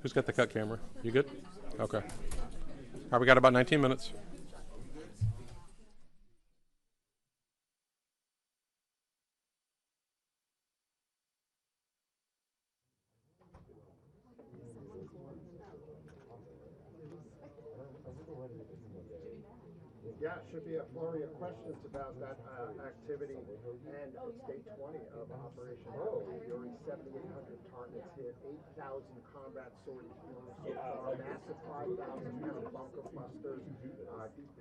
Who's got the cut camera? You good? Okay. All right, we got about 19 minutes. Yeah, it should be a flurry of questions about that activity. And it's day 20 of Operation Fury. 7,800 targets hit, 8,000 combat sorties so far, massive 5,000-pound bunker busters, deep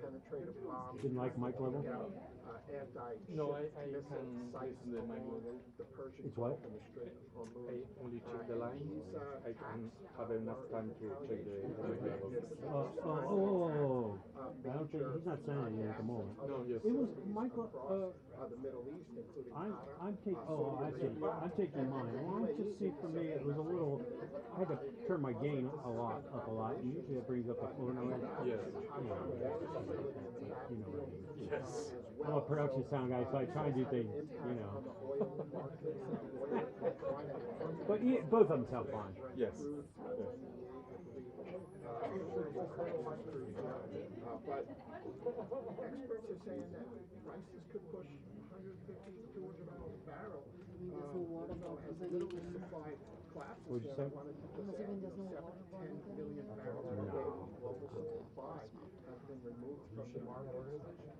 penetrative bombs. Didn't like mic level? No, I can listen to the mic level. The Persian Gulf and the Strait of Hormuz. I only check the line. I can have enough time to check the mic level. I don't think he's not saying anything at the moment. No, yes. It was Michael. The Middle East, including I'm taking. Oh, I see. I'm taking mine. Well, I just see for me it was a little. I had to turn my gain up a lot. Usually it brings up the floor noise. Yes. You know what I mean. Yes. I'm a production sound guy, so I try and do things. You know. But both of them sound fine. Yes. But experts are saying that prices could push $150 to $200 a barrel. As the middle supply collapses, What'd you say? wanted to just add 7 to 10 million barrels per day of global supply has been removed from the market,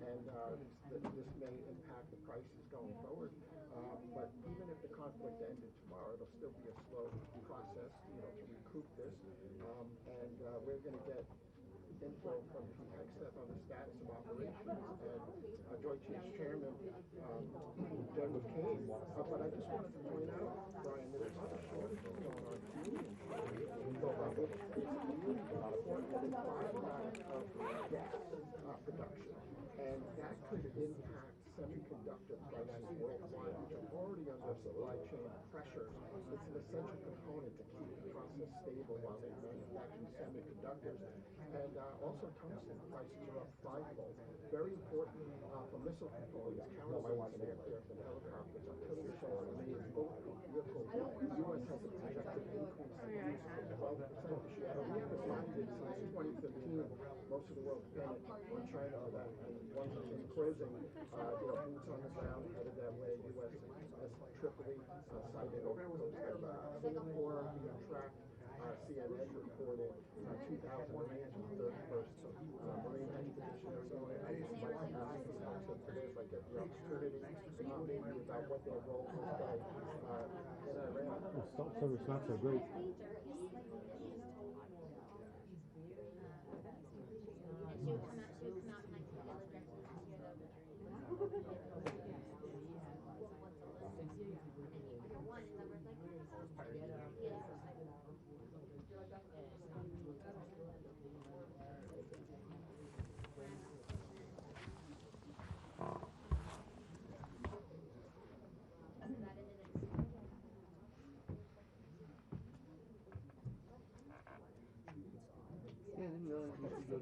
and this may impact the prices going forward. But even if the conflict ended tomorrow, it'll still be a slow process, to recoup this. And we're going to get info from Chief Hegseth on the status of operations and Joint Chiefs Chairman General Caine. But I just wanted to point out, Brian, there's other shortages going on. Of gas production, and that could impact semiconductor prices worldwide, which are already under supply chain pressures. It's an essential component to keep the process stable while they're manufacturing semiconductors. And also tungsten prices are up fivefold. Very important for missile components, counterweights, and aircraft and helicopters, artillery shells, and vehicles. The U.S. has a projected increase in use of 12% this year. We haven't found it since 2015. Most of the world dependent on China for that. And once in closing, boots on the ground headed that way. U.S. Tripoli cited over the coast of Singapore, tracked. CNN reported 2,000 Marines on the 31st Marine Expeditionary Unit. If I get the opportunity, maybe about what their role is in Iran. So it's not so great.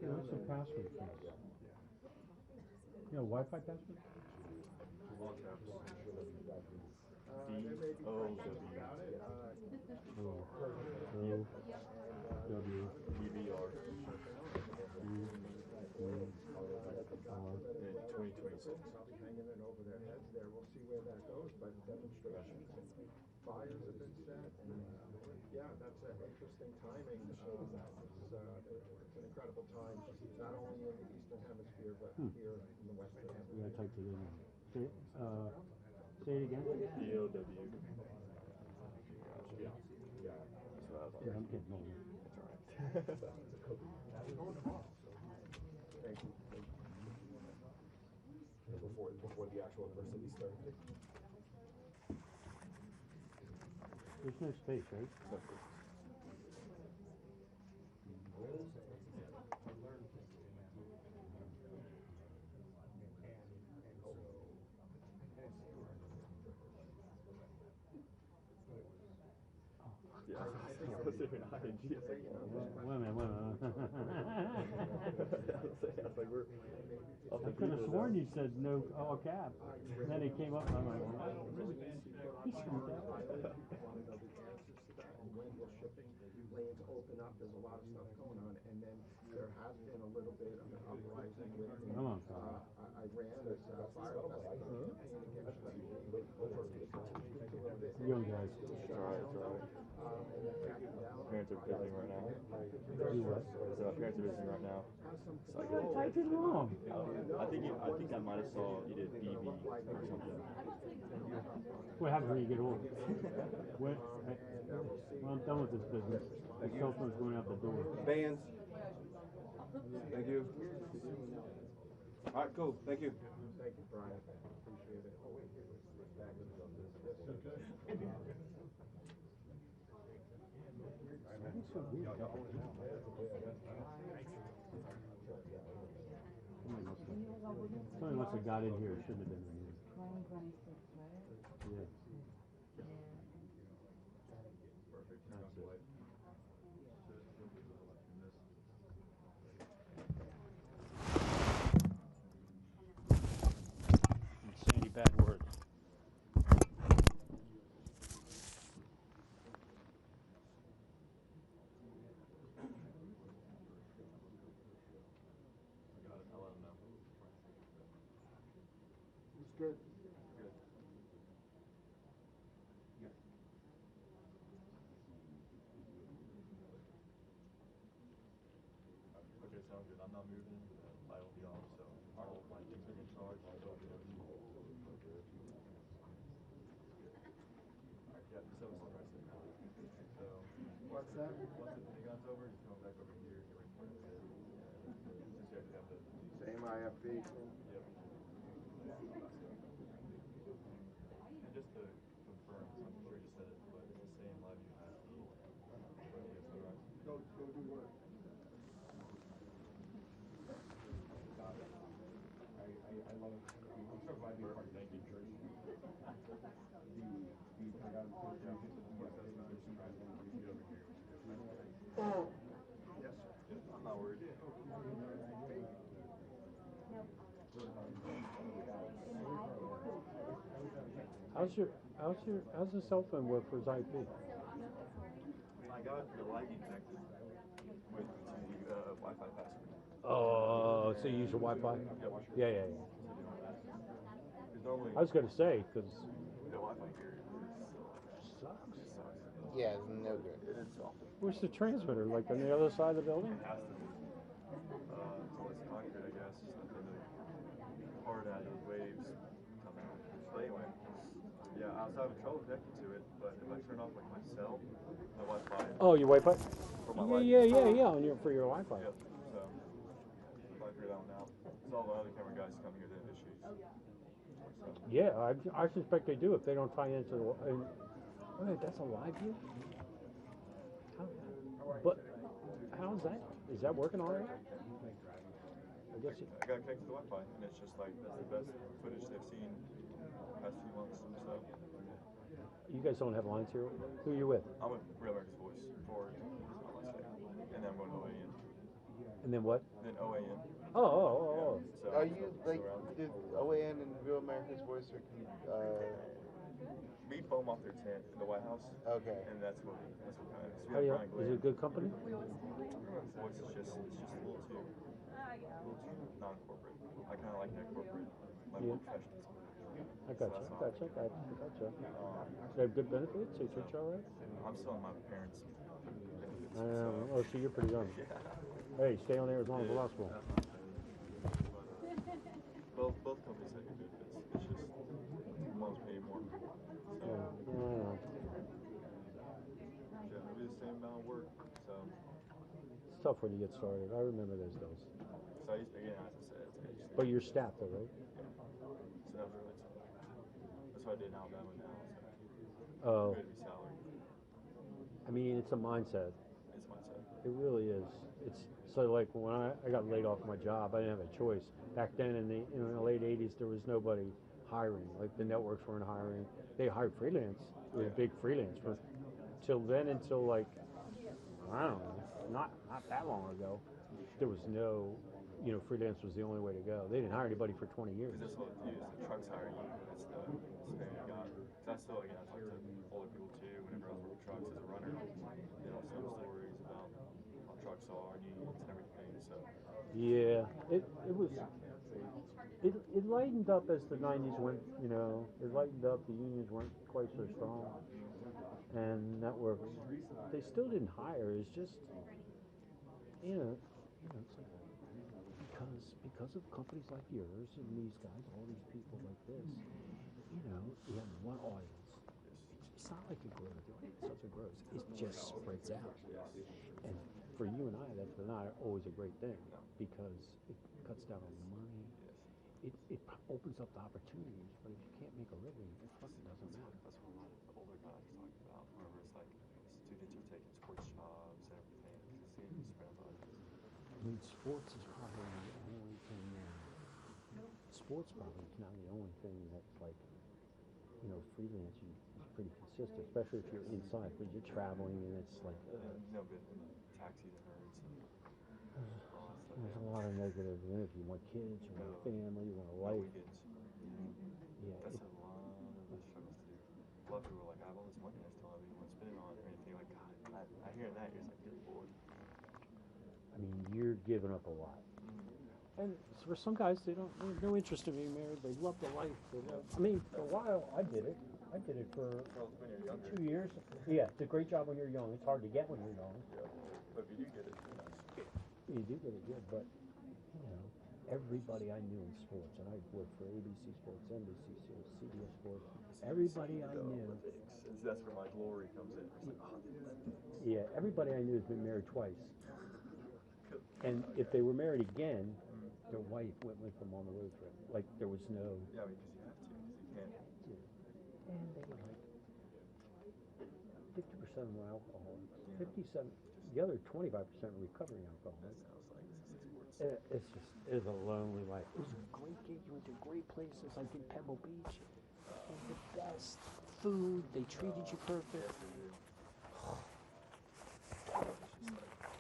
What's the password? Wi-Fi password? I'll be hanging it over their heads there. We'll see where that goes, but demonstrations and fires have been set. And, that's interesting timing. It's an incredible time, not only in the Eastern Hemisphere, but here in the Western Hemisphere. Yeah, I typed it in. Say it again. DOW. Yeah, I'm getting older. Thank you. Before the actual adversity started. There's no space, right? No. Yeah, I was even ING. Wait a minute. I could have sworn you said no all cap. And then it came up and I'm like, oh, really? He screwed that. When will shipping lanes open up. There's a lot of stuff going on, and then there has been a little bit of an uprising with Come on, Iran as far as that's young guys. It's alright, it's alright. Parents are visiting right now. Do what? So my parents are visiting right now. So I What type is wrong? I think I might have saw you did BB or something. What happens when you get older? When I'm done with this business, the cell phone's going out the door. Bands. Thank you. All right, cool. Thank you. Thank you, Brian. Appreciate it. Somebody must have got in here. It shouldn't have been in here. 2026, right? Yeah. Insanely bad words. It's good. Okay, sounds good. I'm not moving. I will be off, so I'll my things are in charge. I'll go over there. Alright, yeah, just have a sunrise thing now. So What's that? once the Pentagon's over, just come back over here, get ready for it. Since you actually have the Same IFB. yep. And just to confirm, I'm sure you said it, but it's the same live view as the sunrise. Go do work. I love it. I'm so glad you're part of the church. Yes, sir. I'm not worried. How's the cell phone work for his IP? I got the lightning connected with the Wi-Fi password. Oh, so you use your Wi-Fi? Yeah. Because normally I was going to say, because the Wi-Fi here sucks. Yeah, it's no good. it's awful. Where's the transmitter? Like on the other side of the building? It has to be. So it's concrete, I guess. Just nothing to hard out of waves come out. But anyway, yeah, I was having trouble connecting to it, but if I turn off like my cell, my Wi-Fi. Oh, your Wi-Fi? For my light. Yeah. For your Wi-Fi. Yep. So I figured that one out. So all the other camera guys come here, they have issues. So, Yeah, I suspect they do if they don't tie into the. Wait, that's a live view? But how's that? Is that working all right? I guess it, I got connected to the Wi-Fi, and it's just like that's the best footage they've seen the past few months. So you guys don't have lines here. Who are you with? I'm with Real America's Voice for my last name, and then I'm going to OAN. And then what? Then OAN. Oh. So, Are you like around. did OAN and Real America's Voice We foam off their tent in the White House. okay. And that's what kind of. How do you, is it a good company? Voice is just a little too non-corporate. I kind of like that corporate, like more professional. I gotcha. They have good benefits? They treat you all right? I'm still on my parents' benefits. I know. Oh, so you're pretty young. Yeah. Hey, stay on Arizona Law School. Both companies have good benefits. It's just one's pay more. So Yeah. generally the same amount of work. So It's tough when you get started. I remember those days. I used to, again, as I said, I used to, But you're staffed though, right? so that was really tough. That's what I did in Alabama now. So Oh. good to be salary. I mean, it's a mindset. It's mindset. It really is. It's so like when I got laid off my job, I didn't have a choice. Back then in the late '80s, there was nobody hiring. Like the networks weren't hiring. They hired freelance. It was big freelance for until like I don't know, not that long ago. There was no, freelance was the only way to go. They didn't hire anybody for 20 years. Because that's what it is. The trucks hire you. That's the thing you got. Because I still, again, I talk to older people too. Whenever I was working trucks as a runner, they'll tell stories about saw our unions and everything. So Yeah, it was. It lightened up as the 90s went, you know, it lightened up, the unions weren't quite so strong, and networks, they still didn't hire, it's just, it's like, because of companies like yours and these guys, all these people like this, you have one audience. It's not like it grows, the audience doesn't grow, it just spreads out. And for you and I, that's not always a great thing, because it cuts down on money. It opens up the opportunities, but if you can't make a living, it fucking doesn't matter. that's what a lot of the older guys talk about. Wherever it's like students are taking sports jobs and everything, because it's getting spread out. I mean, sports is probably the only thing sports probably is now the only thing that's like, freelance, is pretty consistent, especially if you're inside, but you're traveling and it's like, No good taxi to hers and all that stuff. there's a lot of negatives in it. If you want kids, you want a family, you want a life. Weekends. Yeah, That's a lot of the struggles to do. A lot of people are like, I have all this money, I still have anyone to spend it on or anything. Like, God, I hear that, you're just like, good Lord. I mean, you're giving up a lot. And for some guys, they have no interest in being married. They love the life. I mean, for a while, I did it. I did it for Well, when you're younger. 2 years. Yeah, it's a great job when you're young. It's hard to get when you're young. Yeah. But if you do get it, you're nice. You do get it good, but everybody I knew in sports, and I worked for ABC Sports, NBC Sports, CBS Sports. Everybody I knew. That's where my glory comes in. It's like, Yeah, everybody I knew has been married twice. And if they were married again, their wife went with them on the road trip. Like, there was no. Yeah, because you have to, because you can't. And they were like 50% of them were alcoholics. 57. The other 25% were recovering alcoholics. That sounds like this is like sports. It's a lonely life. It was a great gig. You went to great places like in Pebble Beach. And the best food. They treated you perfect.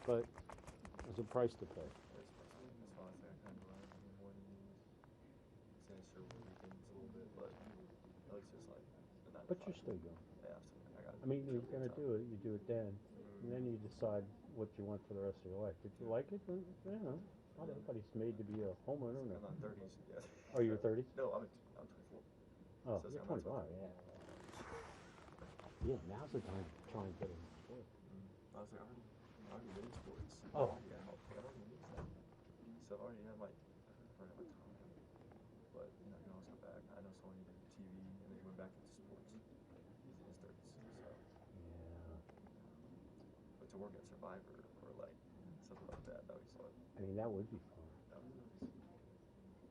But there's a price to pay. That's why I say I kind of learned in the mornings. Sinister weekends a little bit, but at least it's like. But you're still young. Yeah, absolutely. I mean, you're going to do it. You do it then. And then you decide what you want for the rest of your life. If you like it, then, not everybody's made to be a homeowner. I'm not 30s yet. Oh, you're 30? No, I'm 24. Oh, So you're I'm not 25, yeah. Yeah, now's the time to try and get in sport. I was like, I already been in sports. Oh. Yeah, I don't need that. So I already have my time. But, I can always go back. I know someone who did TV and then he went back into sports. He's in his 30s. So. Yeah. But to work at Survivor or like something like that would be fun. I mean, that would be fun. That would be nice.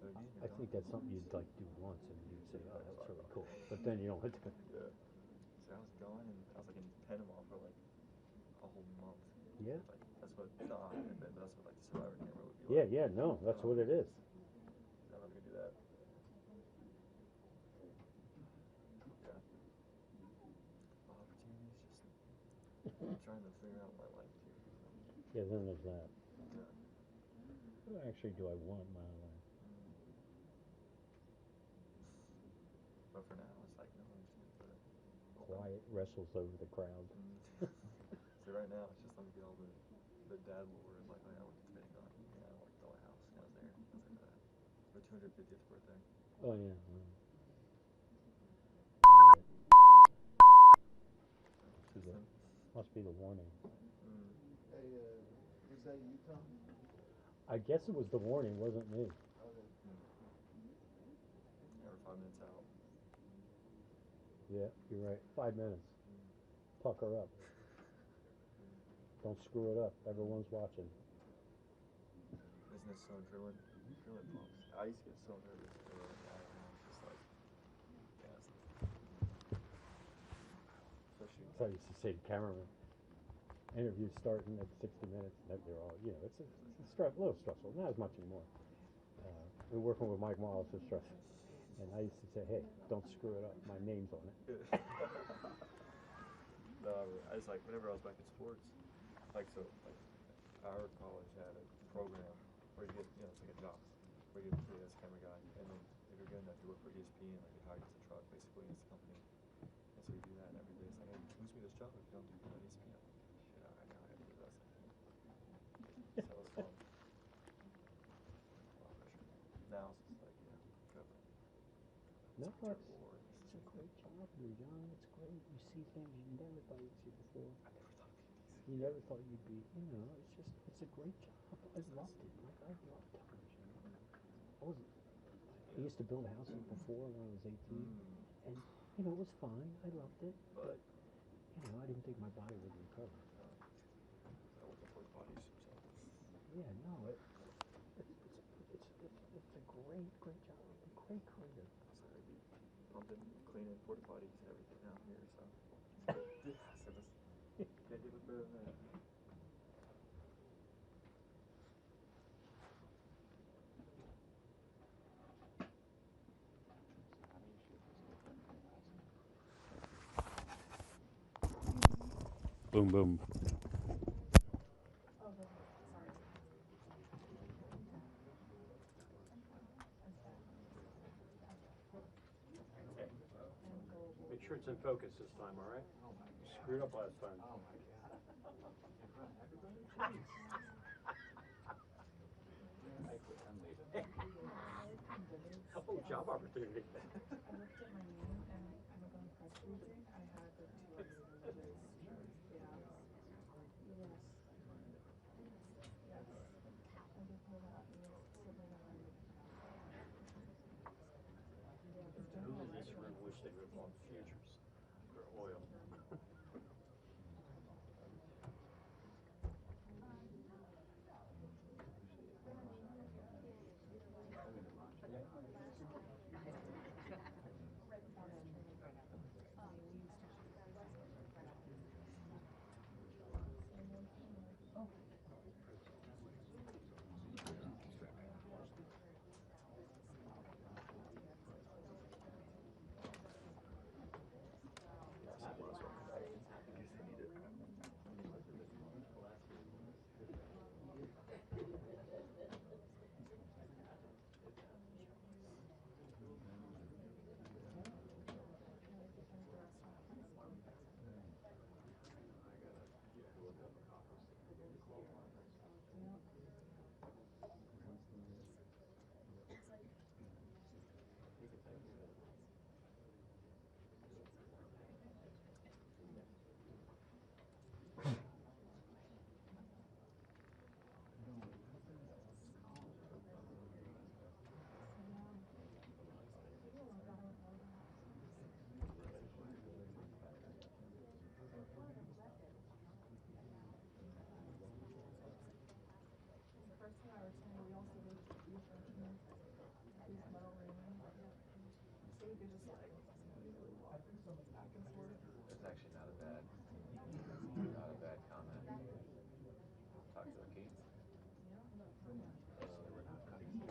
But again, I think that's something you'd like do once and you'd say, oh, that's really cool. But then you don't want to. Yeah. So I was gone and I was like in Panama for like a whole month. Yeah. Like that's what that's what like the Survivor camera would be like. Yeah, no, that's what it is. I'm not gonna do that. Yeah. Opportunities just I'm trying to figure out my life too. Yeah, then there's that. Yeah. What actually do I want in my life? But for now it's like no, I'm just gonna put it. Quiet wrestles over the crowd. So right now it's just let me get all the dad lore and like I worked at the Pentagon, I worked at the White House, I was there, for 250th birthday. Oh, yeah. Must be the warning. Hey, was that you, Tom? I guess it was the warning, wasn't me. Okay. We're 5 minutes out. Yeah, you're right. 5 minutes. Pucker up. Don't screw it up. Everyone's watching. Isn't this so adrenaline pumps? I used to get so nervous before I was just like, especially. So I used to say to cameramen, interviews starting at 60 minutes, and they're all, it's a little stressful. Not as much anymore. We're working with Mike Wallace, it's stressful. And I used to say, hey, don't screw it up. My name's on it. No, I was like, whenever I was back in sports, like our college had a program where you get, it's like a job, where you get paid as a camera guy, and then if you're good enough, you work for ESPN, like they hire you as a truck, basically, as a company. And so you do that, and every day it's like, hey, lose me this job if you don't do good on ESPN. Shit, I gotta do this. Well, it's a great job. You're young. It's great. You see things you never thought you'd see before. You never thought you'd be. You know, it's a great job. I loved it. Like I love television. I used to build houses before when I was 18, and you know it was fine. I loved it, but you know I didn't think my body would recover. Yeah, no, it's a great job, a great career. Pumping, cleaning porta potties and everything down here, so. Can't get much better than that. Boom, boom. Make sure it's in focus this time, all right? Screwed up last time. Oh, job opportunity. I looked at my name and I'm going press briefing. I had the two other languages. Yeah. Yes. Yes. I did pull that. Yes. Something that Who in this room wish they rip off futures for oil? That's actually not a bad comment. Talk to the Caine. We're not cutting.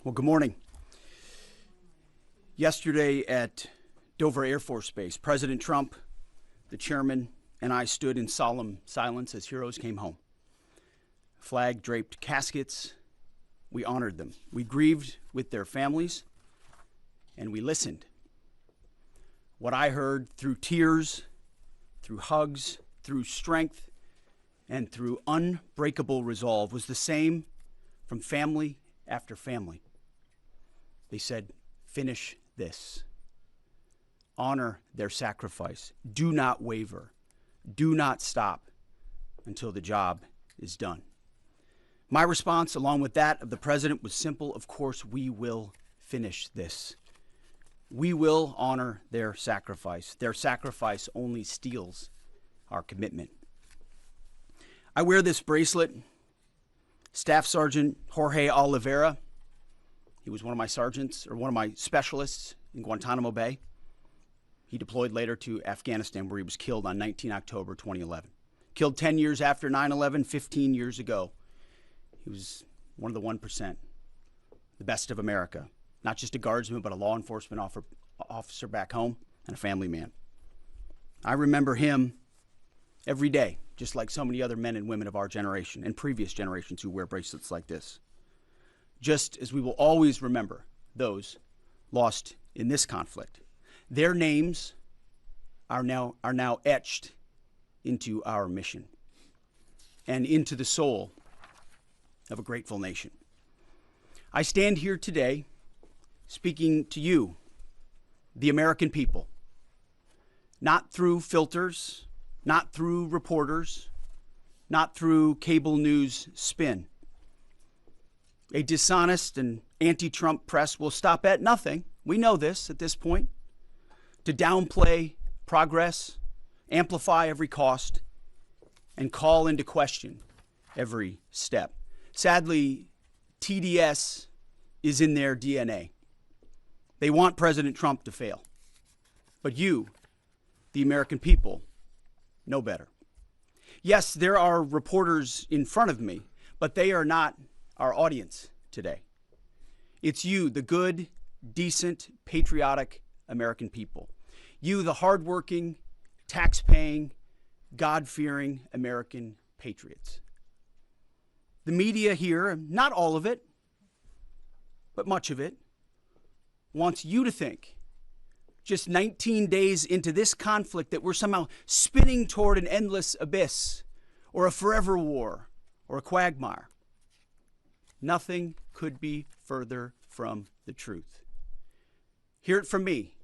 Well, good morning. Yesterday at Dover Air Force Base, President Trump, the chairman, and I stood in solemn silence as heroes came home. Flag-draped caskets, we honored them. We grieved with their families, and we listened. What I heard through tears, through hugs, through strength, and through unbreakable resolve was the same from family after family. They said, finish this. Honor their sacrifice. Do not waver. Do not stop until the job is done. My response, along with that of the president, was simple. Of course, we will finish this. We will honor their sacrifice. Their sacrifice only steals our commitment. I wear this bracelet. Staff Sergeant Jorge Oliveira, he was one of my sergeants, or one of my specialists in Guantanamo Bay. He deployed later to Afghanistan, where he was killed on 19 October 2011. Killed 10 years after 9/11, 15 years ago. He was one of the 1%, the best of America. Not just a guardsman, but a law enforcement officer back home and a family man. I remember him every day, just like so many other men and women of our generation and previous generations who wear bracelets like this. Just as we will always remember those lost in this conflict. Their names are now etched into our mission and into the soul of a grateful nation. I stand here today speaking to you, the American people, not through filters, not through reporters, not through cable news spin. A dishonest and anti-Trump press will stop at nothing. We know this at this point. To downplay progress, amplify every cost, and call into question every step. Sadly, TDS is in their DNA. They want President Trump to fail. But you, the American people, know better. Yes, there are reporters in front of me, but they are not our audience today. It's you, the good, decent, patriotic American people. You, the hardworking, tax-paying, God-fearing American patriots. The media here, not all of it, but much of it, wants you to think, just 19 days into this conflict, that we're somehow spinning toward an endless abyss, or a forever war, or a quagmire. Nothing could be further from the truth. Hear it from me,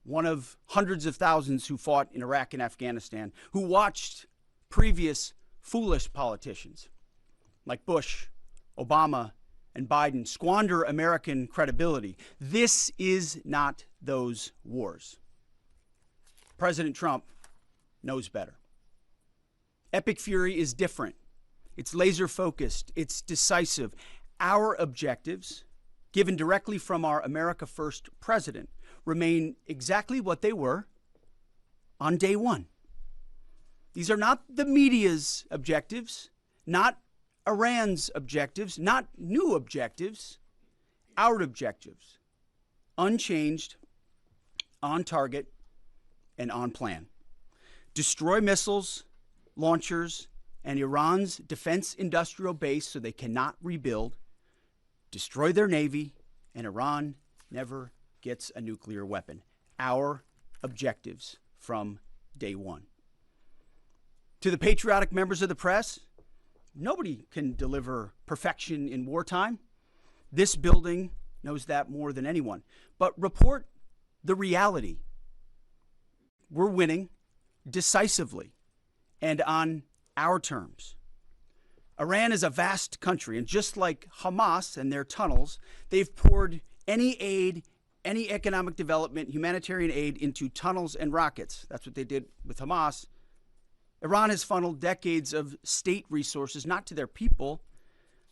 one of hundreds of thousands who fought in Iraq and Afghanistan, who watched previous foolish politicians like Bush, Obama, and Biden squander American credibility. This is not those wars. President Trump knows better. Epic fury is different. It's laser-focused. It's decisive. Our objectives, given directly from our America First president, remain exactly what they were on day one. These are not the media's objectives, not Iran's objectives, not new objectives, our objectives. Unchanged, on target, and on plan. Destroy missiles, launchers, and Iran's defense industrial base so they cannot rebuild, destroy their navy, and Iran never gets a nuclear weapon. Our objectives from day one. To the patriotic members of the press, nobody can deliver perfection in wartime. This building knows that more than anyone. But report the reality. We're winning decisively and on our terms. Iran is a vast country, and just like Hamas and their tunnels, they've poured any aid, any economic development, humanitarian aid into tunnels and rockets. That's what they did with Hamas. Iran has funneled decades of state resources, not to their people,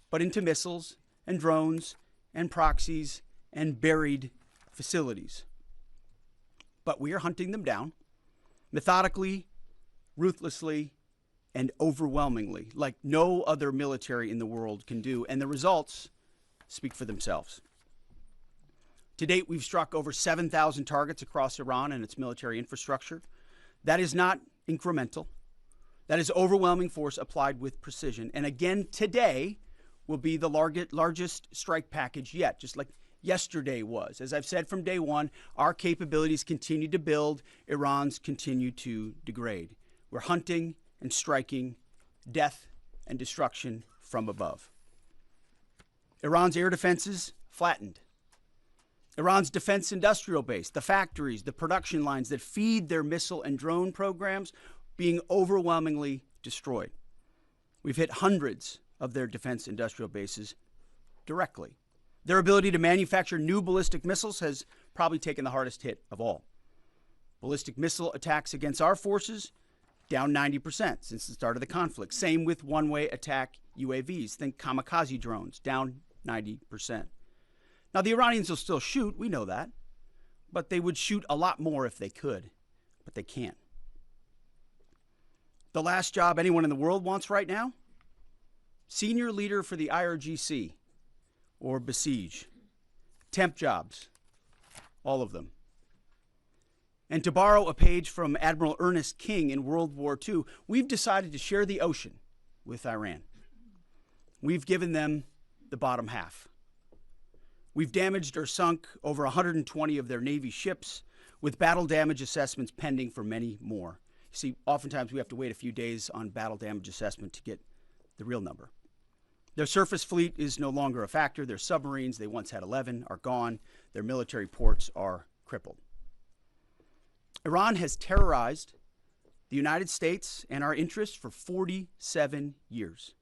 but into missiles and drones and proxies and buried facilities. But we are hunting them down methodically, ruthlessly, and overwhelmingly, like no other military in the world can do. And the results speak for themselves. To date, we've struck over 7,000 targets across Iran and its military infrastructure. That is not incremental. That is overwhelming force applied with precision. And again, today will be the largest strike package yet, just like yesterday was. As I've said from day one, our capabilities continue to build, Iran's continue to degrade. We're hunting and striking death and destruction from above. Iran's air defenses flattened. Iran's defense industrial base, the factories, the production lines that feed their missile and drone programs, being overwhelmingly destroyed. We've hit hundreds of their defense industrial bases directly. Their ability to manufacture new ballistic missiles has probably taken the hardest hit of all. Ballistic missile attacks against our forces, down 90% since the start of the conflict. Same with one-way attack UAVs. Think kamikaze drones, down 90%. Now, the Iranians will still shoot, we know that, but they would shoot a lot more if they could, but they can't. The last job anyone in the world wants right now? Senior leader for the IRGC, or besiege. Temp jobs, all of them. And to borrow a page from Admiral Ernest King in World War II, we've decided to share the ocean with Iran. We've given them the bottom half. We've damaged or sunk over 120 of their Navy ships, with battle damage assessments pending for many more. You see, oftentimes we have to wait a few days on battle damage assessment to get the real number. Their surface fleet is no longer a factor. Their submarines, they once had 11, are gone. Their military ports are crippled. Iran has terrorized the United States and our interests for 47 years.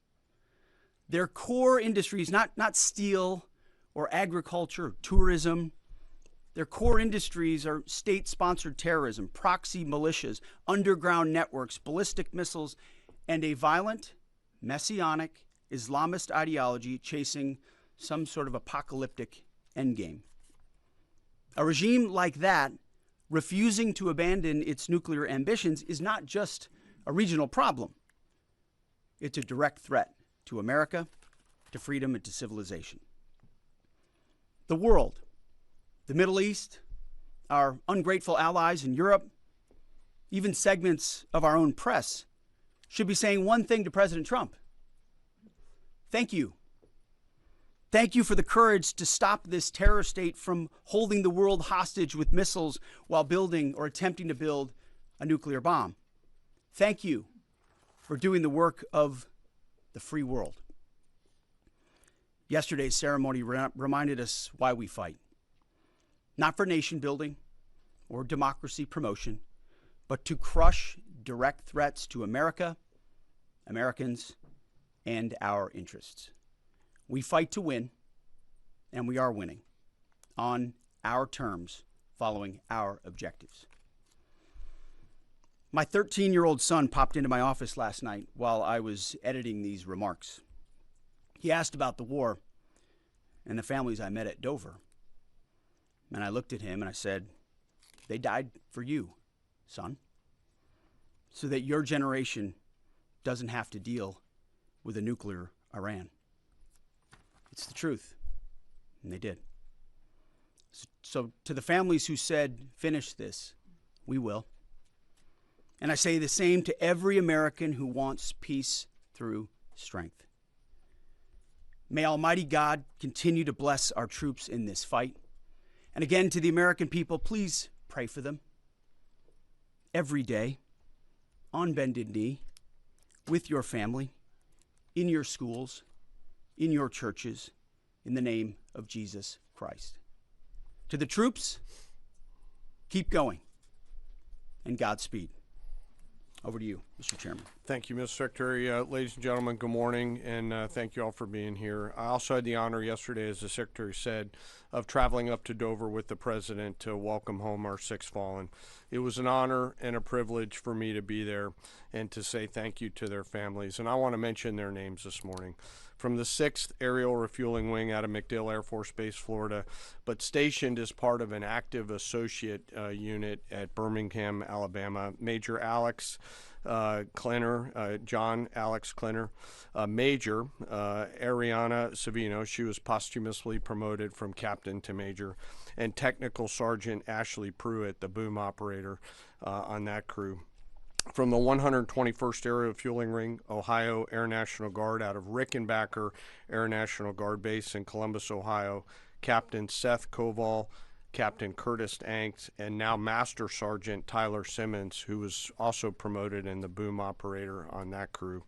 Their core industries, not steel or agriculture or tourism, their core industries are state-sponsored terrorism, proxy militias, underground networks, ballistic missiles, and a violent, messianic, Islamist ideology chasing some sort of apocalyptic endgame. A regime like that, refusing to abandon its nuclear ambitions, is not just a regional problem. It's a direct threat to America, to freedom, and to civilization. The world, the Middle East, our ungrateful allies in Europe, even segments of our own press, should be saying one thing to President Trump. Thank you. Thank you for the courage to stop this terror state from holding the world hostage with missiles while building or attempting to build a nuclear bomb. Thank you for doing the work of the free world. Yesterday's ceremony reminded us why we fight. Not for nation building or democracy promotion, but to crush direct threats to America, Americans, and our interests. We fight to win, and we are winning on our terms, following our objectives. My 13-year-old son popped into my office last night while I was editing these remarks. He asked about the war and the families I met at Dover. And I looked at him and I said, they died for you, son, so that your generation doesn't have to deal with a nuclear Iran. It's the truth. And they did. So to the families who said, finish this, we will. And I say the same to every American who wants peace through strength. May Almighty God continue to bless our troops in this fight. And again, to the American people, please pray for them. Every day, on bended knee, with your family, in your schools, in your churches, in the name of Jesus Christ. To the troops, keep going, and Godspeed. Over to you, Mr. Chairman. Thank you, Mr. Secretary. Ladies and gentlemen, good morning, and thank you all for being here. I also had the honor yesterday, as the Secretary said, of traveling up to Dover with the President to welcome home our 6 fallen. It was an honor and a privilege for me to be there and to say thank you to their families. And I want to mention their names this morning. From the 6th Aerial Refueling Wing out of MacDill Air Force Base, Florida, but stationed as part of an active associate unit at Birmingham, Alabama, Major Alex Klenner, John Alex Klenner, Major Ariana Savino. She was posthumously promoted from captain to major, and Technical Sergeant Ashley Pruitt, the boom operator on that crew. From the 121st Aerial Fueling Ring, Ohio Air National Guard out of Rickenbacker Air National Guard Base in Columbus, Ohio, Captain Seth Koval, Captain Curtis Anks, and now Master Sergeant Tyler Simmons, who was also promoted in the boom operator on that crew.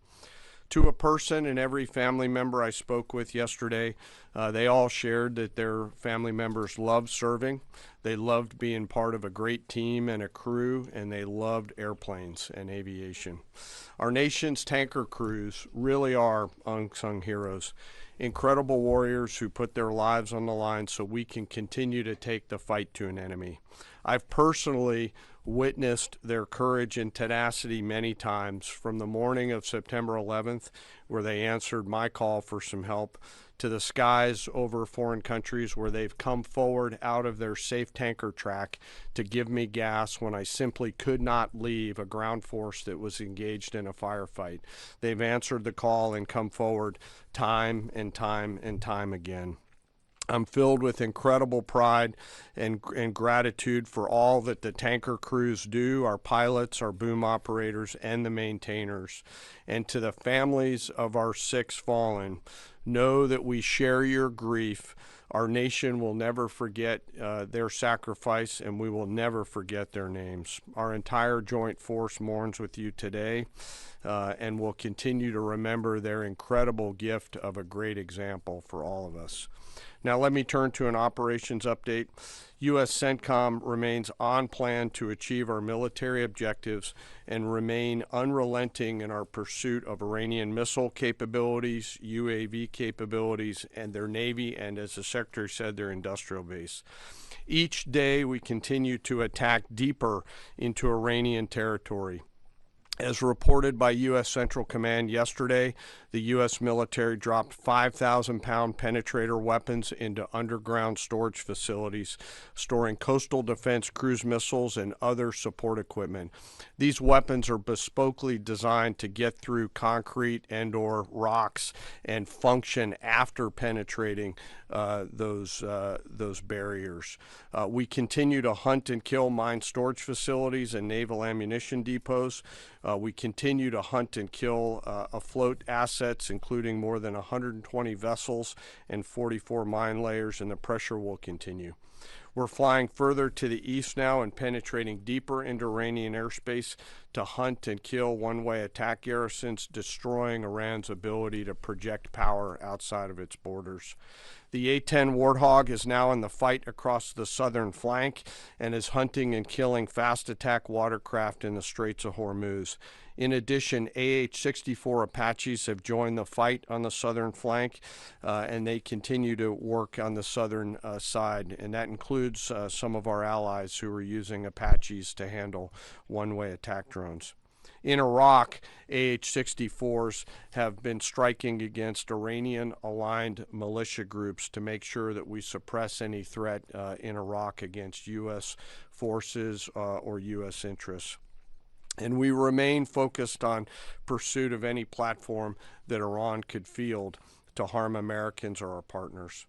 To a person and every family member I spoke with yesterday, they all shared that their family members loved serving, they loved being part of a great team and a crew, and they loved airplanes and aviation. Our nation's tanker crews really are unsung heroes, incredible warriors who put their lives on the line so we can continue to take the fight to an enemy. I've personally witnessed their courage and tenacity many times, from the morning of September 11th, where they answered my call for some help, to the skies over foreign countries where they've come forward out of their safe tanker track to give me gas when I simply could not leave a ground force that was engaged in a firefight. They've answered the call and come forward time and time and time again. I'm filled with incredible pride and gratitude for all that the tanker crews do, our pilots, our boom operators, and the maintainers. And to the families of our 6 fallen, know that we share your grief. Our nation will never forget their sacrifice, and we will never forget their names. Our entire joint force mourns with you today, and will continue to remember their incredible gift of a great example for all of us. Now let me turn to an operations update. U.S. CENTCOM remains on plan to achieve our military objectives and remain unrelenting in our pursuit of Iranian missile capabilities, UAV capabilities, and their Navy, and as the Secretary said, their industrial base. Each day we continue to attack deeper into Iranian territory. As reported by U.S. Central Command yesterday, the U.S. military dropped 5,000-pound penetrator weapons into underground storage facilities, storing coastal defense cruise missiles and other support equipment. These weapons are bespokely designed to get through concrete and/or rocks and function after penetrating those barriers. We continue to hunt and kill mine storage facilities and naval ammunition depots. We continue to hunt and kill afloat assets, including more than 120 vessels and 44 mine layers, and the pressure will continue. We're flying further to the east now and penetrating deeper into Iranian airspace to hunt and kill one-way attack garrisons, destroying Iran's ability to project power outside of its borders. The A-10 Warthog is now in the fight across the southern flank and is hunting and killing fast attack watercraft in the Straits of Hormuz. In addition, AH-64 Apaches have joined the fight on the southern flank, and they continue to work on the southern side, and that includes some of our allies who are using Apaches to handle one-way attack drones. In Iraq, AH-64s have been striking against Iranian-aligned militia groups to make sure that we suppress any threat in Iraq against U.S. forces or U.S. interests. And we remain focused on pursuit of any platform that Iran could field to harm Americans or our partners.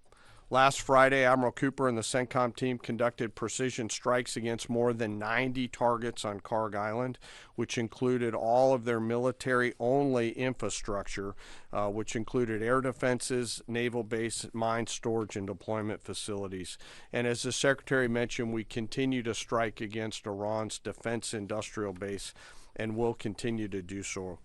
Last Friday, Admiral Cooper and the CENTCOM team conducted precision strikes against more than 90 targets on Karg Island, which included all of their military-only infrastructure, which included air defenses, naval base, mine storage, and deployment facilities. And as the Secretary mentioned, we continue to strike against Iran's defense industrial base and will continue to do so.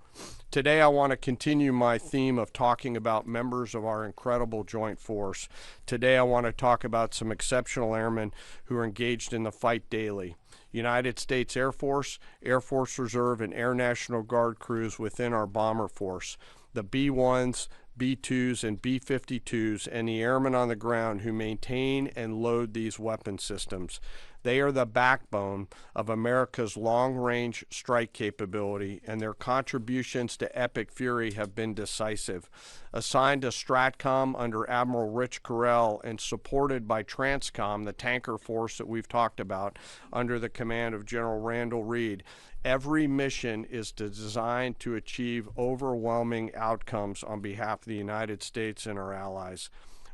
Today I want to continue my theme of talking about members of our incredible joint force. Today I want to talk about some exceptional airmen who are engaged in the fight daily. United States Air Force, Air Force Reserve, and Air National Guard crews within our bomber force. The B-1s, B-2s, and B-52s, and the airmen on the ground who maintain and load these weapon systems. They are the backbone of America's long-range strike capability, and their contributions to Epic Fury have been decisive. Assigned to STRATCOM under Admiral Rich Correll and supported by TRANSCOM, the tanker force that we've talked about, under the command of General Randall Reed, Every mission is designed to achieve overwhelming outcomes on behalf of the United States and our allies.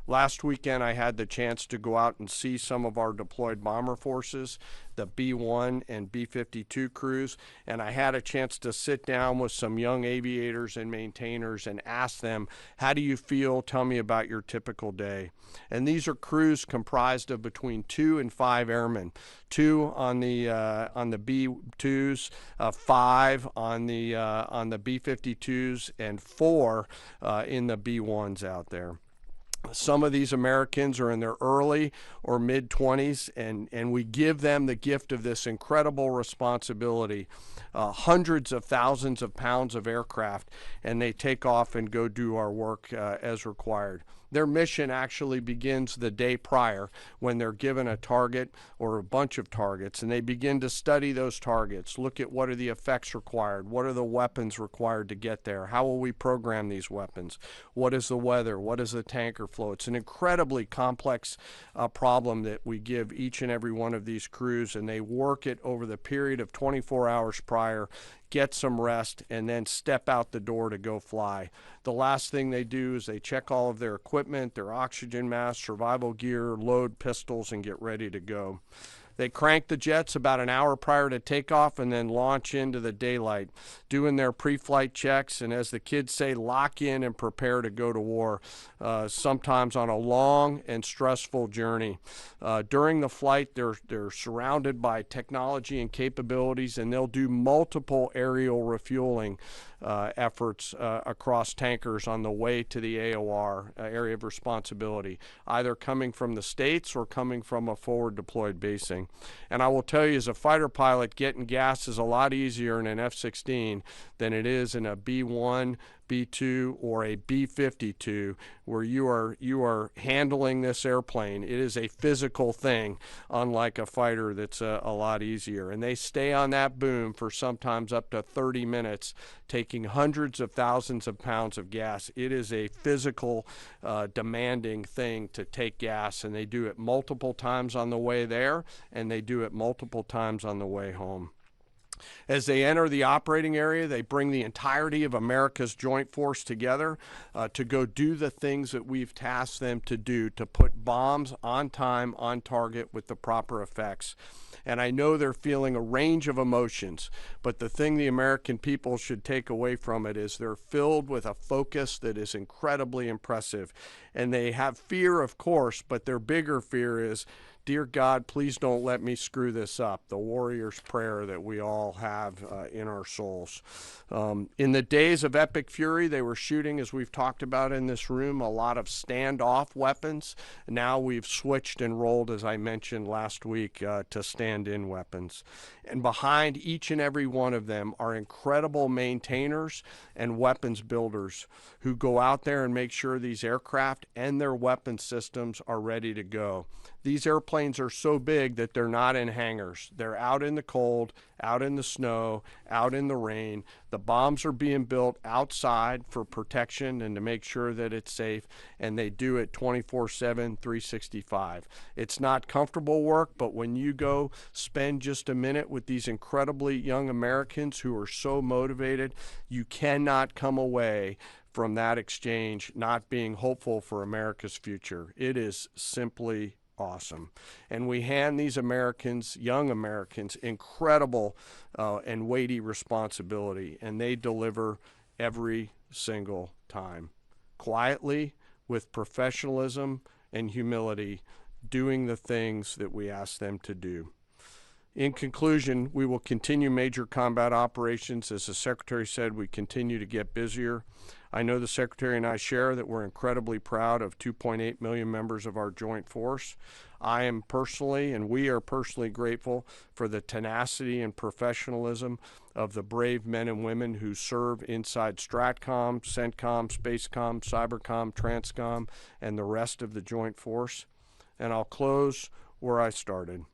Last weekend, I had the chance to go out and see some of our deployed bomber forces, the B-1 and B-52 crews, and I had a chance to sit down with some young aviators and maintainers and ask them, how do you feel? Tell me about your typical day. And these are crews comprised of between 2 and 5 airmen, 2 on the B-2s, 5 on the B-52s, and 4 in the B-1s out there. Some of these Americans are in their early or mid-20s, and we give them the gift of this incredible responsibility, hundreds of thousands of pounds of aircraft, and they take off and go do our work as required. Their mission actually begins the day prior when they're given a target or a bunch of targets, and they begin to study those targets, look at what are the effects required, what are the weapons required to get there, how will we program these weapons, what is the weather, what is the tanker flow. It's an incredibly complex problem that we give each and every one of these crews, and they work it over the period of 24 hours prior, get some rest, and then step out the door to go fly. The last thing they do is they check all of their equipment, their oxygen mask, survival gear, load pistols, and get ready to go. They crank the jets about an hour prior to takeoff and then launch into the daylight, doing their pre-flight checks, and as the kids say, lock in and prepare to go to war, sometimes on a long and stressful journey. During the flight, they're surrounded by technology and capabilities, and they'll do multiple aerial refueling efforts across tankers on the way to the AOR, area of responsibility, either coming from the States or coming from a forward deployed basing. And I will tell you, as a fighter pilot, getting gas is a lot easier in an F-16 than it is in a B-1, B-2, or a B-52, where you are handling this airplane. It is a physical thing, unlike a fighter that's a lot easier. And they stay on that boom for sometimes up to 30 minutes, taking hundreds of thousands of pounds of gas. It is a physical, demanding thing to take gas, and they do it multiple times on the way there, and they do it multiple times on the way home. As they enter the operating area, they bring the entirety of America's joint force together to go do the things that we've tasked them to do, to put bombs on time, on target, with the proper effects. And I know they're feeling a range of emotions, but the thing the American people should take away from it is they're filled with a focus that is incredibly impressive. And they have fear, of course, but their bigger fear is, dear God, please don't let me screw this up, the warrior's prayer that we all have in our souls. In the days of epic fury, they were shooting, as we've talked about in this room, a lot of standoff weapons. Now we've switched and rolled, as I mentioned last week, to stand-in weapons. And behind each and every one of them are incredible maintainers and weapons builders who go out there and make sure these aircraft and their weapon systems are ready to go. These airplanes are so big that they're not in hangars. They're out in the cold, out in the snow, out in the rain. The bombs are being built outside for protection and to make sure that it's safe, and they do it 24/7, 365. It's not comfortable work, but when you go spend just a minute with these incredibly young Americans who are so motivated, you cannot come away from that exchange not being hopeful for America's future. It is simply awesome. And we hand these Americans, young Americans, incredible and weighty responsibility, and they deliver every single time. Quietly, with professionalism and humility, doing the things that we ask them to do. In conclusion, we will continue major combat operations. As the Secretary said, we continue to get busier. I know the Secretary and I share that we're incredibly proud of 2.8 million members of our joint force. I am personally, and we are personally grateful for the tenacity and professionalism of the brave men and women who serve inside STRATCOM, CENTCOM, SPACECOM, CYBERCOM, TRANSCOM, and the rest of the joint force. And I'll close where I started.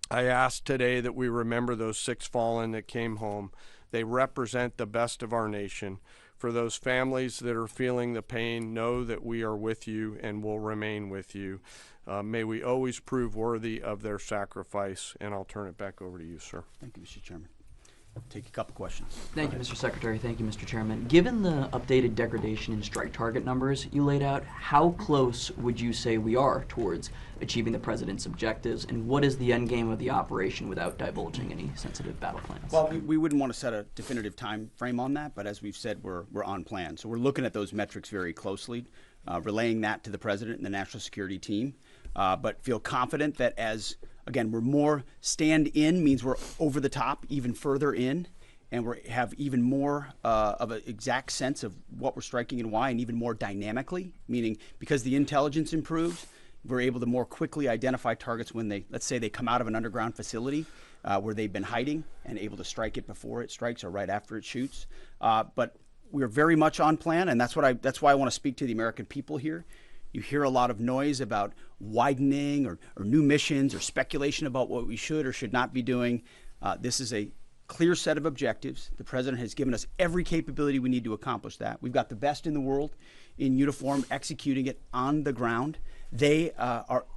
I ask today that we remember those 6 fallen that came home. They represent the best of our nation. For those families that are feeling the pain, know that we are with you and will remain with you. May we always prove worthy of their sacrifice, and I'll turn it back over to you, sir. Thank you, Mr. Chairman. take a couple questions. Thank you, Mr. Secretary. Thank you, Mr. Chairman. Given the updated degradation and strike target numbers you laid out, how close would you say we are towards achieving the President's objectives, and what is the end game of the operation without divulging any sensitive battle plans? Well, we wouldn't want to set a definitive time frame on that, but as we've said, we're on plan. So we're looking at those metrics very closely, relaying that to the President and the National Security Team, but feel confident that as, again, we're more stand in means we're over the top, even further in, and we have even more of an exact sense of what we're striking and why, and even more dynamically, meaning because the intelligence improves, we're able to more quickly identify targets when they, let's say they come out of an underground facility where they've been hiding and able to strike it before it strikes or right after it shoots. But we're very much on plan, and that's why I want to speak to the American people here. You hear a lot of noise about widening or new missions or speculation about what we should or should not be doing. This is a clear set of objectives. The President has given us every capability we need to accomplish that. We've got the best in the world in uniform executing it on the ground. They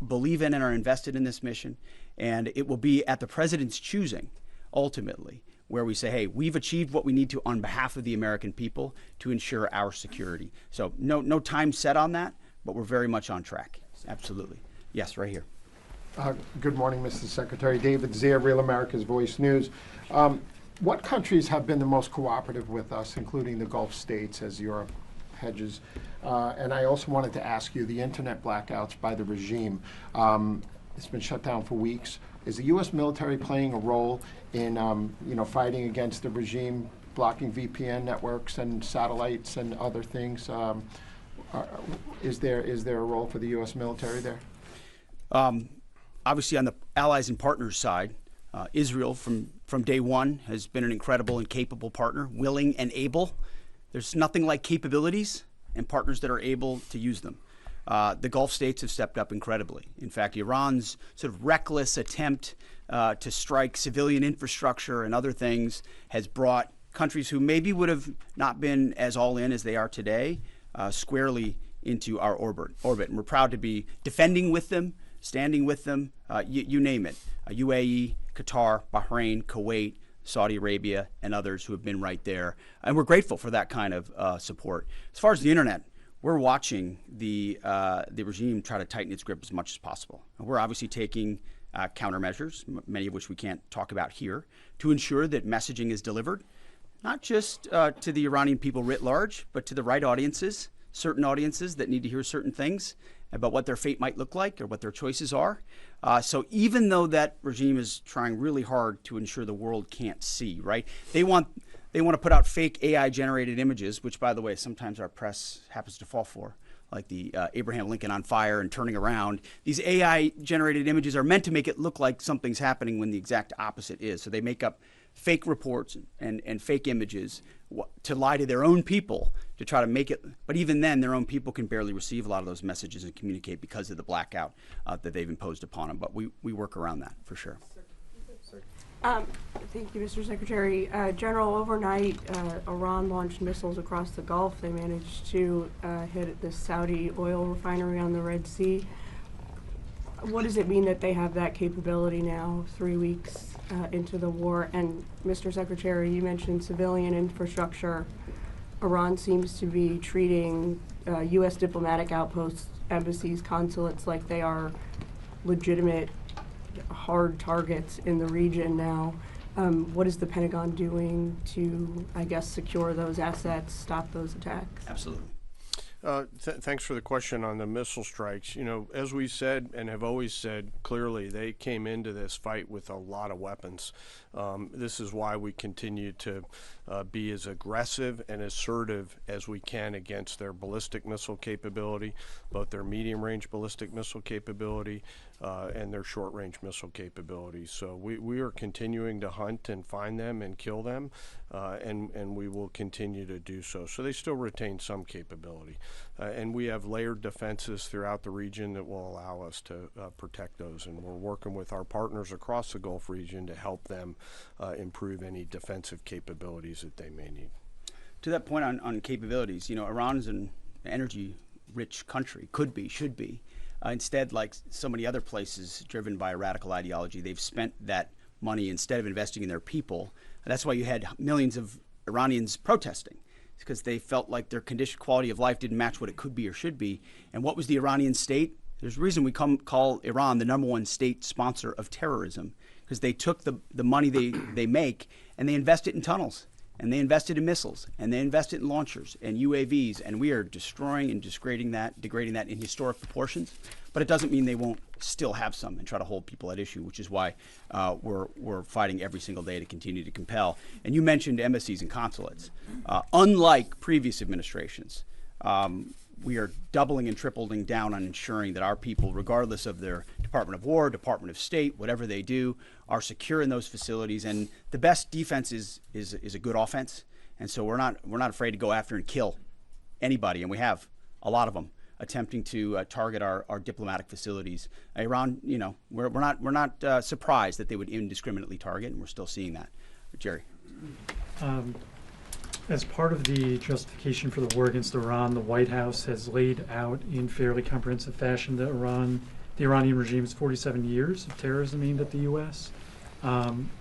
believe in and are invested in this mission, and it will be at the President's choosing, ultimately, where we say, hey, we've achieved what we need to on behalf of the American people to ensure our security. So no time set on that, but we're very much on track. Absolutely. Yes, right here. Good morning, Mr. Secretary. David Zier, Real America's Voice News. What countries have been the most cooperative with us, including the Gulf states, as Europe hedges? And I also wanted to ask you, the internet blackouts by the regime, it's been shut down for weeks. Is the U.S. military playing a role in fighting against the regime, blocking VPN networks and satellites and other things? Is there a role for the U.S. military there? Obviously, on the allies and partners side, Israel from day one has been an incredible and capable partner, willing and able. There's nothing like capabilities and partners that are able to use them. The Gulf states have stepped up incredibly. In fact, Iran's sort of reckless attempt to strike civilian infrastructure and other things has brought countries who maybe would have not been as all in as they are today squarely into our orbit. And we're proud to be defending with them, standing with them, you name it. UAE, Qatar, Bahrain, Kuwait, Saudi Arabia, and others who have been right there. And we're grateful for that kind of support. As far as the internet, we're watching the regime try to tighten its grip as much as possible. And we're obviously taking countermeasures, many of which we can't talk about here, to ensure that messaging is delivered, not just to the Iranian people writ large, but to the right audiences, certain audiences that need to hear certain things about what their fate might look like or what their choices are. So even though that regime is trying really hard to ensure the world can't see, right? They want to put out fake AI-generated images, which, by the way, sometimes our press happens to fall for, like the Abraham Lincoln on fire and turning around. These AI-generated images are meant to make it look like something's happening when the exact opposite is. So they make up fake reports and fake images to lie to their own people to try to make it. But even then, their own people can barely receive a lot of those messages and communicate because of the blackout that they've imposed upon them. But we work around that for sure. Thank you, Mr. Secretary. General, overnight, Iran launched missiles across the Gulf. They managed to hit the Saudi oil refinery on the Red Sea. What does it mean that they have that capability now, 3 weeks into the war? And Mr. Secretary, you mentioned civilian infrastructure. Iran seems to be treating U.S. diplomatic outposts, embassies, consulates like they are legitimate hard targets in the region now. What is the Pentagon doing to, I guess, secure those assets, stop those attacks? Absolutely. Thanks for the question on the missile strikes. You know, as we said and have always said clearly, they came into this fight with a lot of weapons. This is why we continue to be as aggressive and assertive as we can against their ballistic missile capability, both their medium-range ballistic missile capability and their short-range missile capability. So we are continuing to hunt and find them and kill them, and we will continue to do so. So they still retain some capability. And we have layered defenses throughout the region that will allow us to protect those. And we're working with our partners across the Gulf region to help them improve any defensive capabilities that they may need. To that point on capabilities, you know, Iran is an energy-rich country, could be, should be. Instead, like so many other places driven by a radical ideology, they've spent that money, instead of investing in their people, That's why you had millions of Iranians protesting, because they felt like their quality of life didn't match what it could be or should be. And what was the Iranian state? There's a reason we call Iran the #1 state sponsor of terrorism, because they took the money they make and they invest it in tunnels, and they invested in missiles, and they invested in launchers and UAVs, and we are destroying and degrading that in historic proportions. But it doesn't mean they won't still have some and try to hold people at issue, which is why we're fighting every single day to continue to compel. And you mentioned embassies and consulates. Unlike previous administrations, we are doubling and tripling down on ensuring that our people, regardless of their Department of War, Department of State, whatever they do, are secure in those facilities. And the best defense is a good offense. And so we're not afraid to go after and kill anybody, and we have a lot of them attempting to target our diplomatic facilities. Iran, we're not surprised that they would indiscriminately target, and we're still seeing that. Jerry. As part of the justification for the war against Iran, the White House has laid out in fairly comprehensive fashion that the Iranian regime's 47 years of terrorism aimed at the U.S.,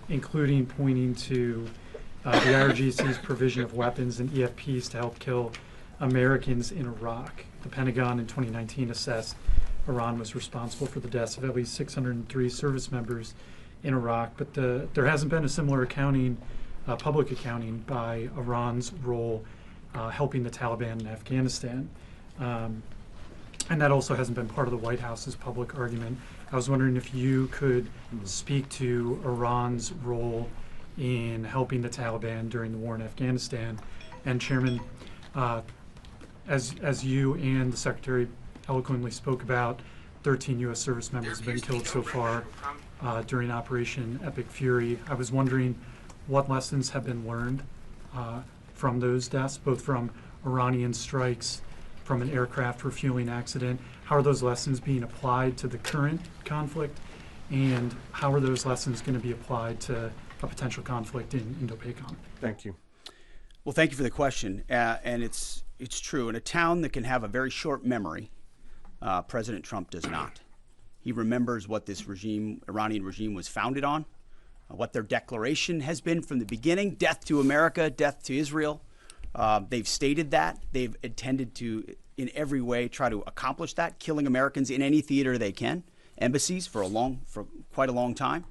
including pointing to the IRGC's provision of weapons and EFPs to help kill Americans in Iraq. The Pentagon in 2019 assessed Iran was responsible for the deaths of at least 603 service members in Iraq, but there hasn't been a similar public accounting by Iran's role helping the Taliban in Afghanistan. And that also hasn't been part of the White House's public argument. I was wondering if you could speak to Iran's role in helping the Taliban during the war in Afghanistan. And Chairman, as you and the Secretary eloquently spoke about, 13 U.S. service members have been killed so far during Operation Epic Fury. I was wondering what lessons have been learned from those deaths, both from Iranian strikes, from an aircraft refueling accident. How are those lessons being applied to the current conflict, and how are those lessons going to be applied to a potential conflict in Indo-PACOM? Thank you. Well, thank you for the question. And it's true. In a town that can have a very short memory, President Trump does not. He remembers what this Iranian regime was founded on, what their declaration has been from the beginning: death to America, death to Israel. They've stated that. They've intended to, in every way, try to accomplish that, killing Americans in any theater they can, embassies for quite a long time.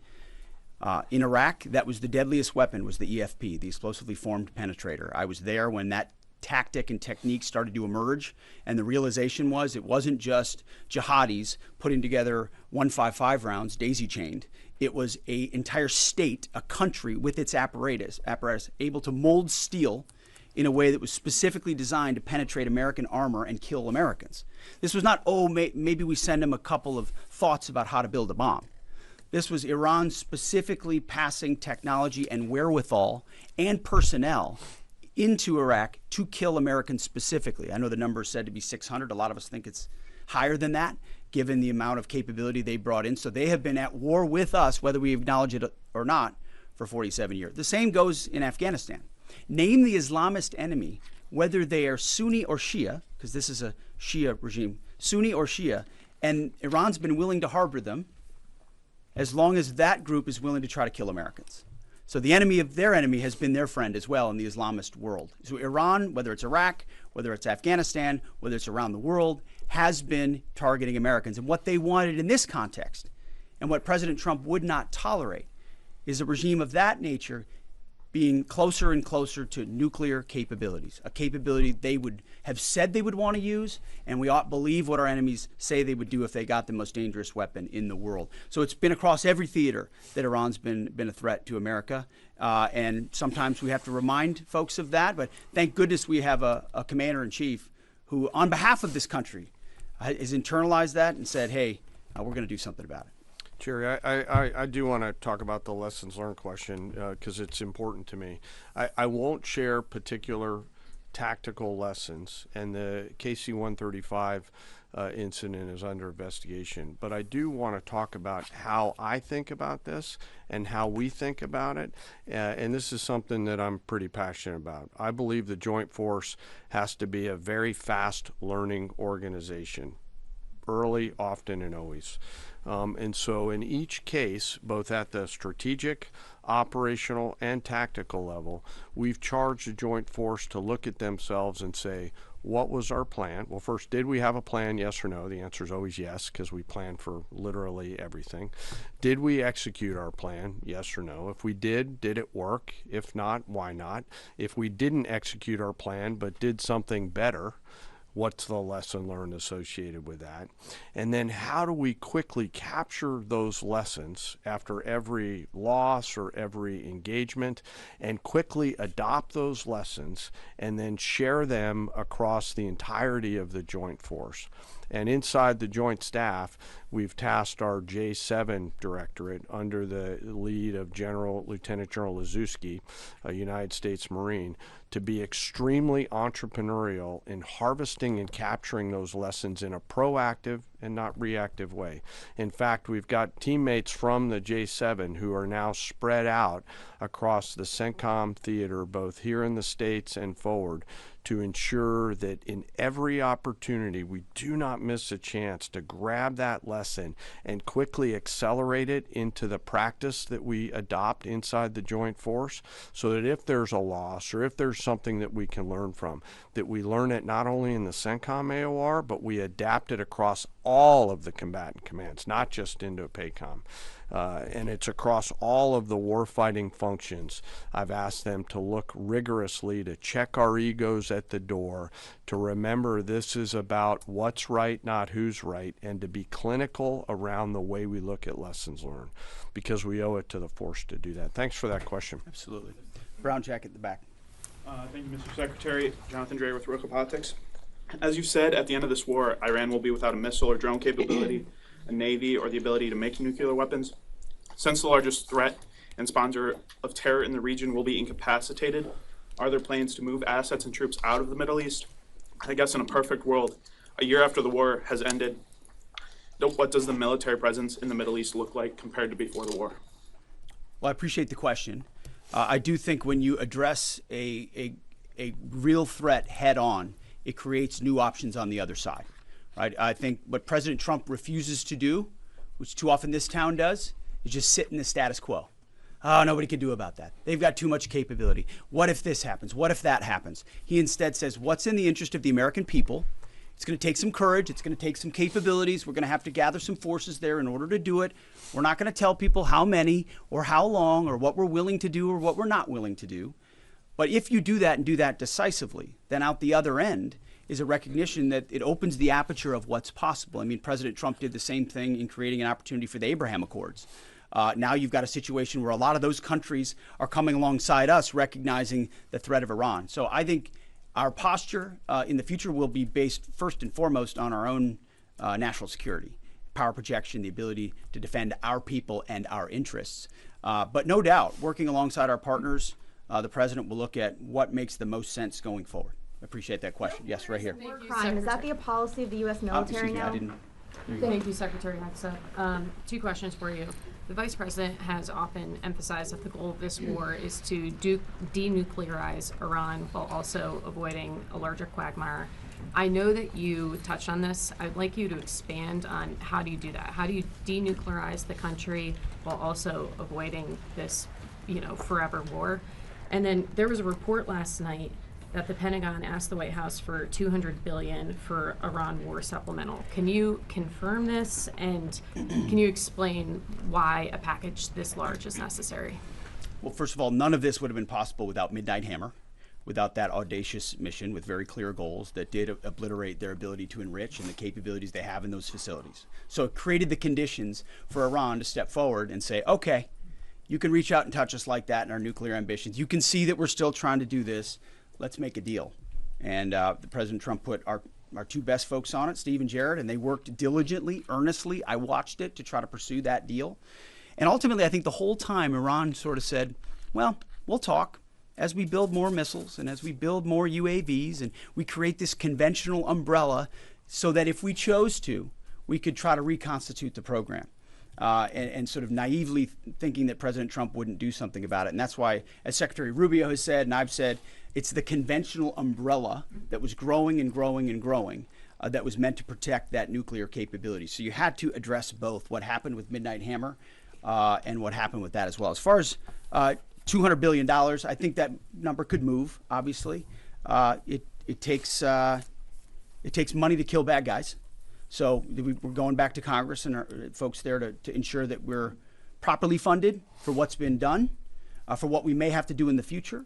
In Iraq, that was the deadliest weapon, was the EFP, the explosively formed penetrator. I was there when that tactic and technique started to emerge, and the realization was it wasn't just jihadis putting together 155 rounds daisy-chained. It was an entire state, a country with its apparatus able to mold steel in a way that was specifically designed to penetrate American armor and kill Americans. This was not, maybe we send them a couple of thoughts about how to build a bomb. This was Iran specifically passing technology and wherewithal and personnel into Iraq to kill Americans specifically. I know the number is said to be 600. A lot of us think it's higher than that, given the amount of capability they brought in. So they have been at war with us, whether we acknowledge it or not, for 47 years. The same goes in Afghanistan. Name the Islamist enemy, whether they are Sunni or Shia, because this is a Shia regime, Sunni or Shia, and Iran's been willing to harbor them as long as that group is willing to try to kill Americans. So the enemy of their enemy has been their friend as well in the Islamist world. So Iran, whether it's Iraq, whether it's Afghanistan, whether it's around the world, has been targeting Americans. And what they wanted in this context, and what President Trump would not tolerate, is a regime of that nature being closer and closer to nuclear capabilities, a capability they would have said they would want to use, and we ought believe what our enemies say they would do if they got the most dangerous weapon in the world. So it's been across every theater that Iran's been a threat to America, and sometimes we have to remind folks of that, but thank goodness we have a commander-in-chief who, on behalf of this country, has internalized that and said, hey, we're going to do something about it. Jerry, I do want to talk about the lessons learned question because it's important to me. I won't share particular tactical lessons, and the KC-135 incident is under investigation. But I do want to talk about how I think about this and how we think about it. And this is something that I'm pretty passionate about. I believe the Joint Force has to be a very fast learning organization. early, often, and always. And so in each case, both at the strategic, operational, and tactical level, we've charged the joint force to look at themselves and say, what was our plan? Well, first, did we have a plan, yes or no? The answer is always yes, because we plan for literally everything. Did we execute our plan, yes or no? If we did it work? If not, why not? If we didn't execute our plan but did something better, what's the lesson learned associated with that? And then how do we quickly capture those lessons after every loss or every engagement and quickly adopt those lessons and then share them across the entirety of the joint force? And inside the joint staff, we've tasked our J7 directorate under the lead of Lieutenant General Lazewski, a United States Marine, to be extremely entrepreneurial in harvesting and capturing those lessons in a proactive and not reactive way. In fact, we've got teammates from the J7 who are now spread out across the CENTCOM theater, both here in the States and forward, to ensure that in every opportunity we do not miss a chance to grab that lesson and quickly accelerate it into the practice that we adopt inside the joint force, so that if there's a loss or if there's something that we can learn from, that we learn it not only in the CENTCOM AOR, but we adapt it across all of the combatant commands, not just Indo-PACOM. And it's across all of the warfighting functions. I've asked them to look rigorously, to check our egos at the door, to remember this is about what's right, not who's right, and to be clinical around the way we look at lessons learned, because we owe it to the force to do that. Thanks for that question. Absolutely. Brown jacket at the back. Thank you, Mr. Secretary. Jonathan Dreyer with Rocha Politics. As you said, at the end of this war, Iran will be without a missile or drone capability, a navy, or the ability to make nuclear weapons. Since the largest threat and sponsor of terror in the region will be incapacitated, are there plans to move assets and troops out of the Middle East? I guess in a perfect world, a year after the war has ended, what does the military presence in the Middle East look like compared to before the war? Well, I appreciate the question. I do think when you address a real threat head on, it creates new options on the other side, right? I think what President Trump refuses to do, which too often this town does, is just sit in the status quo. Oh, nobody can do about that. They've got too much capability. What if this happens? What if that happens? He instead says, what's in the interest of the American people? It's going to take some courage. It's going to take some capabilities. We're going to have to gather some forces there in order to do it. We're not going to tell people how many or how long or what we're willing to do or what we're not willing to do. But if you do that and do that decisively, then out the other end is a recognition that it opens the aperture of what's possible. I mean, President Trump did the same thing in creating an opportunity for the Abraham Accords. Now you've got a situation where a lot of those countries are coming alongside us, recognizing the threat of Iran. So I think our posture in the future will be based first and foremost on our own national security, power projection, the ability to defend our people and our interests. But no doubt, working alongside our partners, the president will look at what makes the most sense going forward. I appreciate that question. Yes, right here. War crime, is that the policy of the U.S. military now? Thank you, Secretary Hegseth. Two questions for you. The Vice President has often emphasized that the goal of this war is to denuclearize Iran while also avoiding a larger quagmire. I know that you touched on this. I'd like you to expand on how do you do that? How do you denuclearize the country while also avoiding this, forever war? And then there was a report last night that the Pentagon asked the White House for $200 billion for Iran war supplemental. Can you confirm this, and can you explain why a package this large is necessary? Well, first of all, none of this would have been possible without Midnight Hammer, without that audacious mission with very clear goals that did obliterate their ability to enrich and the capabilities they have in those facilities. So it created the conditions for Iran to step forward and say, okay, you can reach out and touch us like that in our nuclear ambitions. You can see that we're still trying to do this. Let's make a deal. And President Trump put our two best folks on it, Steve and Jared, and they worked diligently, earnestly. I watched it to try to pursue that deal. And ultimately, I think the whole time Iran sort of said, well, we'll talk as we build more missiles and as we build more UAVs and we create this conventional umbrella so that if we chose to, we could try to reconstitute the program. And sort of naively thinking that President Trump wouldn't do something about it. And that's why, as Secretary Rubio has said, and I've said, it's the conventional umbrella that was growing and growing and growing that was meant to protect that nuclear capability. So you had to address both what happened with Midnight Hammer and what happened with that as well. As far as $200 billion, I think that number could move, obviously. It takes money to kill bad guys. So we're going back to Congress and our folks there to ensure that we're properly funded for what's been done, for what we may have to do in the future,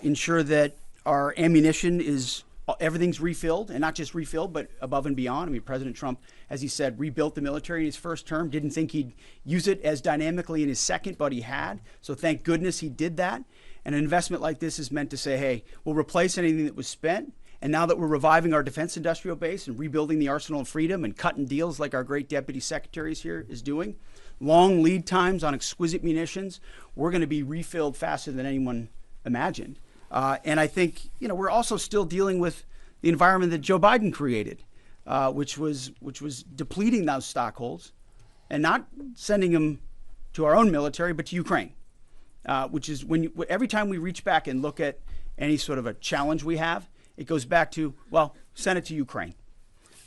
ensure that our ammunition is, everything's refilled, and not just refilled, but above and beyond. I mean, President Trump, as he said, rebuilt the military in his first term, didn't think he'd use it as dynamically in his second, but he had. So thank goodness he did that. And an investment like this is meant to say, hey, we'll replace anything that was spent. And now that we're reviving our defense industrial base and rebuilding the arsenal of freedom and cutting deals like our great deputy secretary here is doing, long lead times on exquisite munitions, we're going to be refilled faster than anyone imagined. And I think, we're also still dealing with the environment that Joe Biden created, which was depleting those stockholds and not sending them to our own military, but to Ukraine, which is every time we reach back and look at any sort of a challenge we have, it goes back to, well, send it to Ukraine.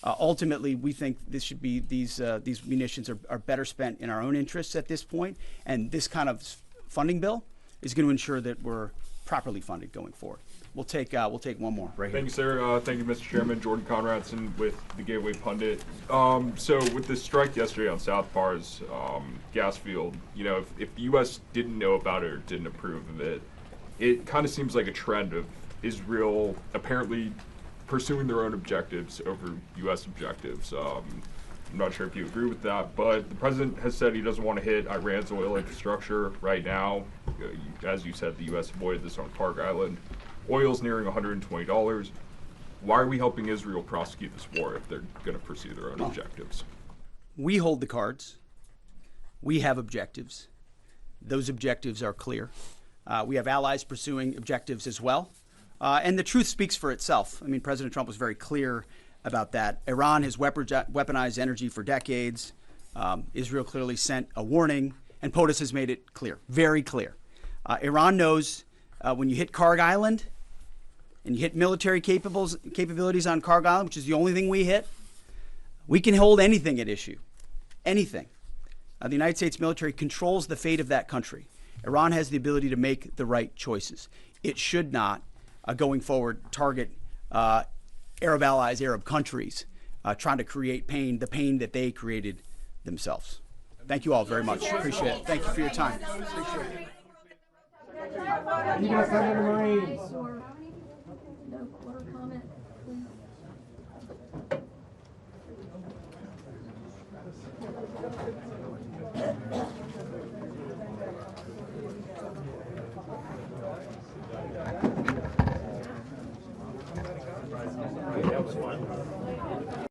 Ultimately, we think this should be these munitions are better spent in our own interests at this point, and this kind of funding bill is going to ensure that we're properly funded going forward. We'll take one more. Right Thank you, sir. Thank you, Mr. Chairman. Jordan Conradson with the Gateway Pundit. So with the strike yesterday on South Bar's gas field, if the U.S. didn't know about it or didn't approve of it, it kind of seems like a trend of Israel apparently pursuing their own objectives over U.S. objectives. I'm not sure if you agree with that, but the president has said he doesn't want to hit Iran's oil infrastructure right now. As you said, the U.S. avoided this on Park Island. Oil's nearing $120. Why are we helping Israel prosecute this war if they're going to pursue their own objectives? We hold the cards. We have objectives. Those objectives are clear. We have allies pursuing objectives as well. And the truth speaks for itself. I mean, President Trump was very clear about that. Iran has weaponized energy for decades. Israel clearly sent a warning, and POTUS has made it clear, very clear. Iran knows when you hit Karg Island and you hit military capabilities on Karg Island, which is the only thing we hit, we can hold anything at issue, anything. The United States military controls the fate of that country. Iran has the ability to make the right choices. It should not, going forward, target Arab allies, Arab countries, trying to create pain, the pain that they created themselves. Thank you all very much. Appreciate it. Thank you for your time. Appreciate it. You guys send in the Marines. No quarter comment, please. That was fun.